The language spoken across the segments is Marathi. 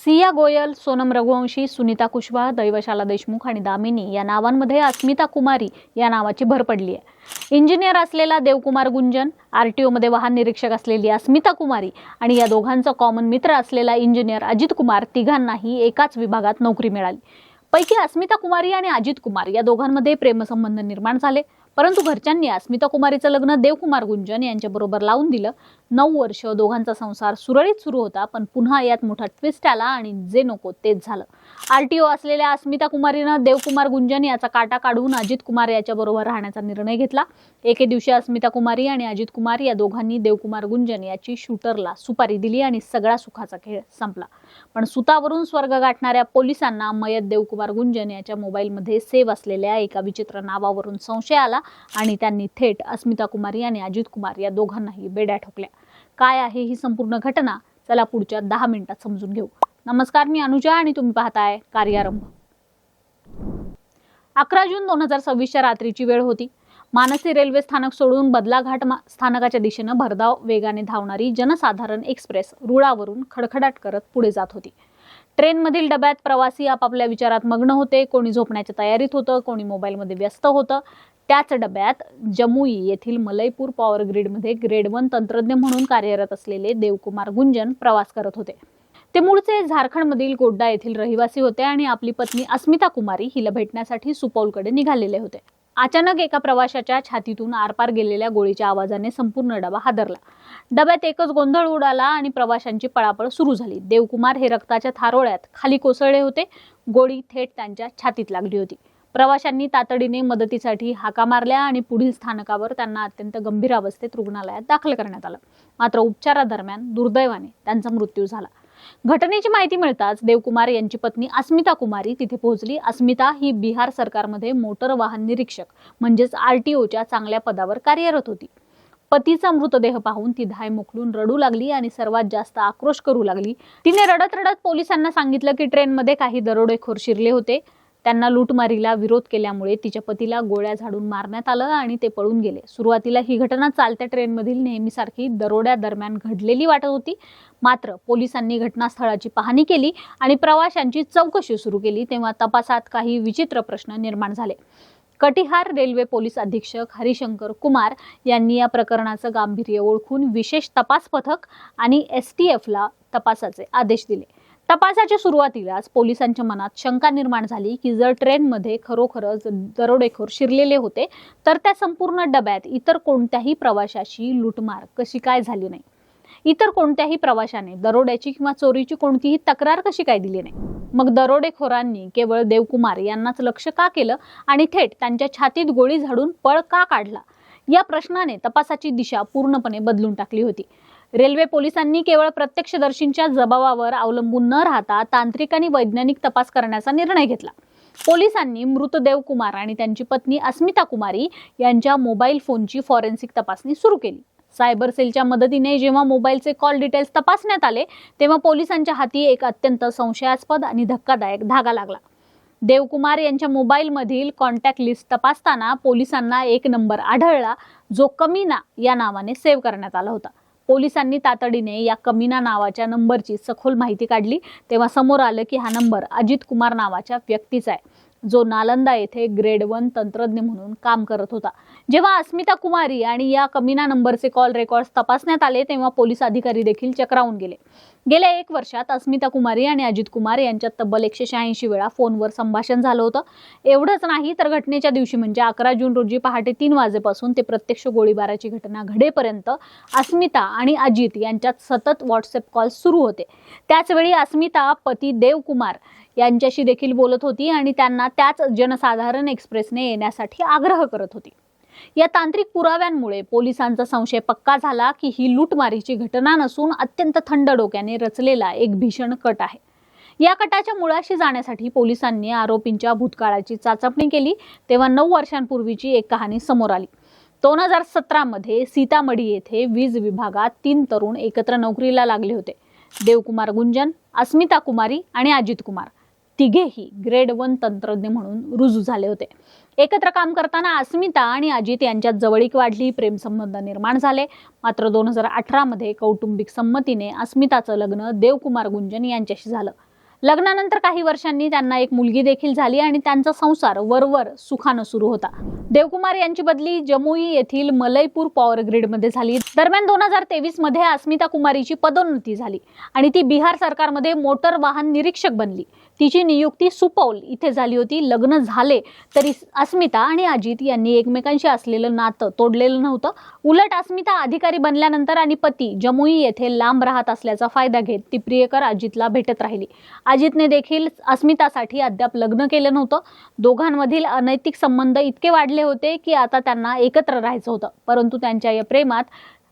सिया गोयल, सोनम रघुवंशी, सुनीता कुशवाहा, दैवशाला देशमुख आणि दामिनी या नावांमध्ये अस्मिता कुमारी या नावाची भर पडली आहे। इंजिनियर असलेला देवकुमार गुंजन, आरटीओमध्ये वाहन निरीक्षक असलेली अस्मिता कुमारी आणि या दोघांचा कॉमन मित्र असलेला इंजिनियर अजित कुमार, तिघांनाही एकाच विभागात नोकरी मिळाली। पैकी अस्मिता कुमारी आणि अजित कुमार या दोघांमध्ये प्रेमसंबंध निर्माण झाले, परंतु घरच्यांनी अस्मिता कुमारीचं लग्न देवकुमार गुंजन यांच्याबरोबर लावून दिलं। 9 वर्ष दोघांचा संसार सुरळीत सुरू होता, पण पुन्हा यात मोठा ट्विस्ट आला आणि जे नको तेच झालं। आरटीओ असलेल्या अस्मिता कुमारीनं देवकुमार गुंजन याचा काटा काढून अजित कुमार याच्याबरोबर राहण्याचा निर्णय घेतला। एके दिवशी अस्मिता कुमारी आणि अजित कुमार या दोघांनी देवकुमार गुंजन याची शूटरला सुपारी दिली आणि सगळा सुखाचा खेळ संपला। पण सुतावरून स्वर्ग गाठणाऱ्या पोलिसांना मयत देवकुमार गुंजन याच्या मोबाईलमध्ये सेव्ह असलेल्या एका विचित्र नावावरून संशय आला आणि त्यांनी थेट अस्मिता कुमारी आणि अजित कुमार या दोघांनाही बेड्या ठोकल्या। काय आहे ही संपूर्ण घटना, चला पुढच्या 10 मिनिटात समजून घेऊ। नमस्कार, मी अनुजा आणि तुम्ही पाहताय कार्यारंभ। 11 जून 2026च्या रात्रीची वेळ होती। मानसी रेल्वे स्थानक सोडून बदलाघाट स्थानकाच्या दिशेने भरधाव वेगाने धावणारी जनसाधारण एक्सप्रेस रुळावरून खडखडाट करत पुढे जात होती। ट्रेनमधील डब्यात प्रवासी आपापल्या विचारात मग्न होते, कोणी झोपण्याच्या तयारीत होतं, कोणी मोबाईलमध्ये व्यस्त होतं। त्याच डब्यात जमुई येथील मलयपूर पॉवर ग्रीडमध्ये ग्रेड 1 तंत्रज्ञ म्हणून कार्यरत असलेले देवकुमार गुंजन प्रवास करत होते। ते मूळचे झारखंडमधील गोड्डा येथील रहिवासी होते आणि आपली पत्नी अस्मिता कुमारी हिला भेटण्यासाठी सुपौलकडे निघालेले होते। अचानक एका प्रवाशाच्या छातीतून आरपार गेलेल्या गोळीच्या आवाजाने संपूर्ण डबा हादरला। डब्यात एकच गोंधळ उडाला आणि प्रवाशांची पळापळ सुरू झाली। देवकुमार हे रक्ताच्या थारोळ्यात खाली कोसळले होते। गोळी थेट त्यांच्या छातीत लागली होती। प्रवाशांनी तातडीने मदतीसाठी हाका मारल्या आणि पुढील स्थानकावर त्यांना अत्यंत गंभीर अवस्थेत रुग्णालयात दाखल करण्यात आलं। मात्र उपचारादरम्यान दुर्दैवाने त्यांचा मृत्यू झाला। घटनेची माहिती मिळताच देवकुमार यांची पत्नी अस्मिता कुमारी तिथे पोहोचली। अस्मिता ही बिहार सरकारमध्ये मोटर वाहन निरीक्षक म्हणजेच आरटीओच्या चांगल्या पदावर कार्यरत होती। पतीचा मृतदेह पाहून ती धाय मोकलून रडू लागली आणि सर्वात जास्त आक्रोश करू लागली। तिने रडत रडत पोलिसांना सांगितलं की ट्रेनमध्ये काही दरोडेखोर शिरले होते। त्यांना लूटमारीला विरोध केल्यामुळे तिच्या पतीला गोळ्या झाडून मारण्यात आलं आणि ते पळून गेले। सुरुवातीला ही घटना चालत्या ट्रेनमधील नेहमीसारखी दरोड्या दरम्यान घडलेली वाटत होती, मात्र पोलिसांनी घटनास्थळाची पाहणी केली आणि प्रवाशांची चौकशी सुरू केली तेव्हा तपासात काही विचित्र प्रश्न निर्माण झाले। कटिहार रेल्वे पोलीस अधीक्षक हरिशंकर कुमार यांनी या प्रकरणाचं गांभीर्य ओळखून विशेष तपास पथक आणि STFला तपासाचे आदेश दिले। तपासाच्या सुरुवातीलाच पोलिसांच्या मनात शंका निर्माण झाली की जर ट्रेनमध्ये खरोखरच दरोडेखोर शिरलेले होते तर त्या संपूर्ण डब्यात इतर कोणत्याही प्रवाशाची लूटमार कशी काय झाली नाही। इतर कोणत्याही प्रवाशाने दरोड्याची किंवा चोरीची कोणतीही तक्रार कशी काय दिली नाही। मग दरोडेखोरांनी केवळ देवकुमार यांनाच लक्ष का केलं आणि थेट त्यांच्या छातीत गोळी झाडून पळ का काढला, या प्रश्नाने तपासाची दिशा पूर्णपणे बदलून टाकली होती। रेल्वे पोलिसांनी केवळ प्रत्यक्षदर्शींच्या जबाबावर अवलंबून न राहता तांत्रिक आणि वैज्ञानिक तपास करण्याचा निर्णय घेतला। पोलिसांनी मृत देवकुमार आणि त्यांची पत्नी अस्मिता कुमारी यांच्या मोबाईल फोनची फॉरेन्सिक तपासणी सुरू केली। सायबर सेलच्या मदतीने जेव्हा मोबाईलचे कॉल डिटेल्स तपासण्यात आले तेव्हा पोलिसांच्या हाती एक अत्यंत संशयास्पद आणि धक्कादायक धागा लागला। देवकुमार यांच्या मोबाईलमधील कॉन्टॅक्ट लिस्ट तपासताना पोलिसांना एक नंबर आढळला जो कमीना या नावाने सेव्ह करण्यात आला होता। पोलिसांनी तातडीने या कमीना नावाच्या नंबरची सखोल माहिती काढली तेव्हा समोर आलं की हा नंबर अजित कुमार नावाच्या व्यक्तीचा आहे, जो नालंदा येथे ग्रेड 1 तंत्रज्ञ म्हणून काम करत होता। जेव्हा अस्मिता कुमारी आणि या कमीना नंबरचे कॉल रेकॉर्ड्स तपासण्यात आले तेव्हा पोलीस अधिकारी देखील चक्रावून गेले। गेल्या 1 वर्षात अस्मिता कुमारी आणि अजित कुमार यांच्यात तब्बल 186 वेळा फोनवर संभाषण झालं होतं। एवढंच नाही तर घटनेच्या दिवशी म्हणजे 11 जून रोजी पहाटे 3 वाजेपासून ते प्रत्यक्ष गोळीबाराची घटना घडेपर्यंत अस्मिता आणि अजित यांच्यात सतत व्हॉट्सअप कॉल सुरू होते। त्याचवेळी अस्मिता पती देवकुमार यांच्याशी देखील बोलत होती आणि त्यांना त्याच जनसाधारण एक्सप्रेसने येण्यासाठी आग्रह करत होती। या तांत्रिक पुराव्यांमुळे पोलिसांचा संशय पक्का झाला की ही लूटमारीची घटना नसून अत्यंत थंड डोक्याने रचलेला एक भीषण कट आहे। या कटाच्या मुळाशी जाण्यासाठी पोलिसांनी आरोपींच्या भूतकाळाची चाचपणी केली तेव्हा 9 वर्षांपूर्वीची एक कहाणी समोर आली। 2017 मध्ये सीतामढी येथे वीज विभागात 3 तरुण एकत्र नोकरीला लागले होते। देवकुमार गुंजन, अस्मिता कुमारी आणि अजित कुमार तिघेही ग्रेड 1 तंत्रज्ञ म्हणून रुजू झाले होते। एकत्र काम करताना अस्मिता आणि अजित यांच्यात जवळीक वाढली, प्रेमसंबंध निर्माण झाले। मात्र 2018 मध्ये कौटुंबिक संमतीने अस्मिताचं लग्न देवकुमार गुंजन यांच्याशी झालं। लग्नानंतर काही वर्षांनी त्यांना एक मुलगी देखील झाली आणि त्यांचा संसार वरवर सुखानं सुरू होता. देवकुमार यांची बदली जमुई येथील मलयपूर पॉवर ग्रीडमध्ये झाली. दरम्यान 2023 मध्ये अस्मिता कुमारीची पदोन्नती झाली आणि ती बिहार सरकारमध्ये मोटर वाहन निरीक्षक बनली. तिची नियुक्ती सुपौल इथे झाली होती. लग्न झाले तरी अस्मिता आणि अजित यांनी एकमेकांशी असलेलं नातं तोडलेलं नव्हतं. उलट अस्मिता अधिकारी बनल्यानंतर आणि पती जमुई येथे लांब राहत असल्याचा फायदा घेत ती प्रियकर अजितला भेटत राहिली. अजितने देखील अस्मितासाठी अद्याप लग्न केलं नव्हतं. दोघांमधील अनैतिक संबंध इतके वाढले होते की आता त्यांना एकत्र राहायचं होतं. परंतु त्यांच्या या प्रेमात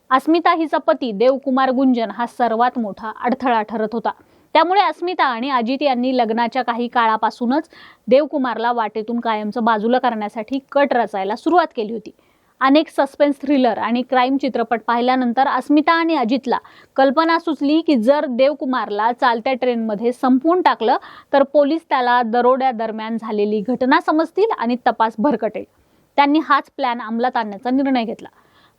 अस्मिता हिचा पती देवकुमार गुंजन हा सर्वात मोठा अडथळा ठरत होता. त्यामुळे अस्मिता आणि अजित यांनी लग्नाच्या काही काळापासूनच देवकुमारला वाटेतून कायमचं बाजूला करण्यासाठी कट रचायला सुरुवात केली होती. अनेक सस्पेन्स थ्रिलर आणि क्राईम चित्रपट पाहिल्यानंतर अस्मिता आणि अजितला कल्पना सुचली की जर देवकुमारला चालत्या ट्रेनमध्ये संपवून टाकलं तर पोलीस त्याला दरोड्यादरम्यान झालेली घटना समजतील आणि तपास भरकटेल. त्यांनी हाच प्लॅन अंमलात आणण्याचा निर्णय घेतला.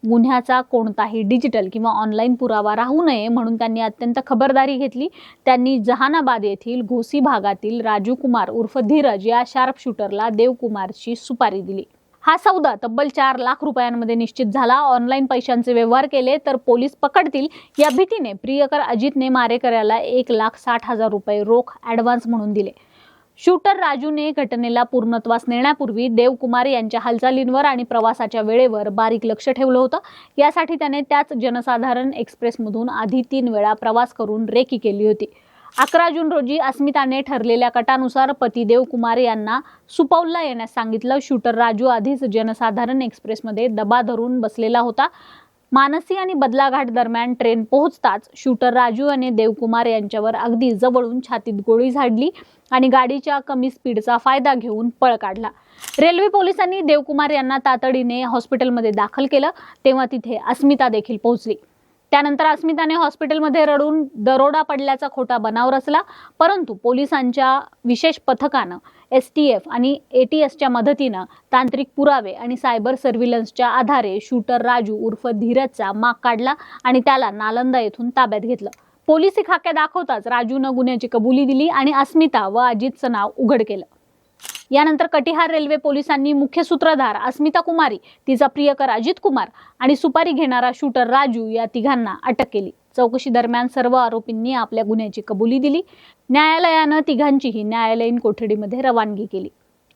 गुन्ह्याचा कोणताही डिजिटल किंवा ऑनलाईन पुरावा राहू नये म्हणून त्यांनी अत्यंत खबरदारी घेतली. त्यांनी जहानाबाद येथील घोसी भागातील राजू कुमार उर्फ धीरज या शार्प शूटरला देवकुमारची सुपारी दिली. हा सौदा तब्बल 4 लाख रुपयांमध्ये निश्चित झाला. ऑनलाईन पैशांचे व्यवहार केले तर पोलीस पकडतील या भीतीने प्रियकर अजितने मारेकऱ्याला 1,60,000 रुपये रोख ॲडव्हान्स म्हणून दिले. शूटर राजूने घटनेला पूर्णत्वास नेण्यापूर्वी देवकुमार यांच्या हालचालींवर आणि प्रवासाच्या वेळेवर बारीक लक्ष ठेवलं होतं. यासाठी त्याने त्याच जनसाधारण एक्सप्रेसमधून आधी 3 वेळा प्रवास करून रेकी केली होती. 11 जून रोजी अस्मिताने ठरलेल्या कटानुसार पती देवकुमार यांना सुपौलला येण्यास सांगितलं. शूटर राजू आधीच जनसाधारण एक्सप्रेसमध्ये दबा धरून बसलेला होता. मानसी आणि बदलाघाट दरम्यान ट्रेन पोहोचताच शूटर राजू आणि देवकुमार यांच्यावर अगदी जवळून छातीत गोळी झाडली आणि गाडीच्या कमी स्पीडचा फायदा घेऊन पळ काढला. रेल्वे पोलिसांनी देवकुमार यांना तातडीने हॉस्पिटलमध्ये दाखल केलं. तेव्हा तिथे अस्मिता देखील पोहोचली. त्यानंतर अस्मिताने हॉस्पिटलमध्ये रडून दरोडा पडल्याचा खोटा बनाव रचला. परंतु पोलिसांच्या विशेष पथकानं STF आणि ATSच्या मदतीनं तांत्रिक पुरावे आणि सायबर सर्व्हिलन्सच्या आधारे शूटर राजू उर्फ धीरजचा माग काढला आणि त्याला नालंदा येथून ताब्यात घेतलं. पोलिसी खाक्या दाखवताच राजूनं गुन्ह्याची कबुली दिली आणि अस्मिता व अजितचं नाव उघड केलं. यानंतर कटिहार रेल्वे पोलिसांनी मुख्य सूत्रधार अस्मिता कुमारी, तिचा प्रियकर अजित कुमार आणि सुपारी घेणारा शूटर राजू या तिघांना अटक केली. चौकशी दरम्यान सर्व आरोपींनी आपल्या गुन्ह्याची कबुली दिली. न्यायालयानं तिघांचीही न्यायालयीन कोठडीमध्ये रवानगी केली.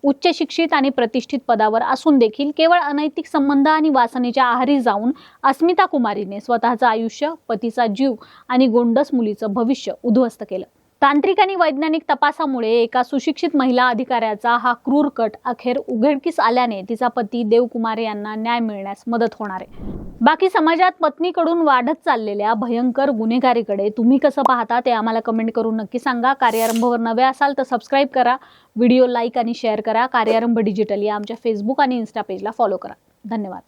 उच्च शिक्षित आणि प्रतिष्ठित पदावर असून देखील केवळ अनैतिक संबंध आणि वासनेच्या आहारी जाऊन अस्मिता कुमारीने स्वतःचं आयुष्य, पतीचा जीव आणि गोंडस मुलीचं भविष्य उद्ध्वस्त केलं. तांत्रिक आणि वैज्ञानिक तपासामुळे एका सुशिक्षित महिला अधिकाऱ्याचा हा क्रूर कट अखेर उघडकीस आल्याने तिचा पती देवकुमार यांना न्याय मिळण्यास मदत होणार आहे. बाकी समाजात पत्नीकडून वाढत चाललेल्या भयंकर गुन्हेगारीकडे तुम्ही कसं पाहता ते आम्हाला कमेंट करून नक्की सांगा. कार्यारंभवर नवे असाल तर सबस्क्राईब करा, व्हिडिओ लाईक आणि शेअर करा. कार्यारंभ डिजिटल या आमच्या फेसबुक आणि इन्स्टा पेजला फॉलो करा. धन्यवाद.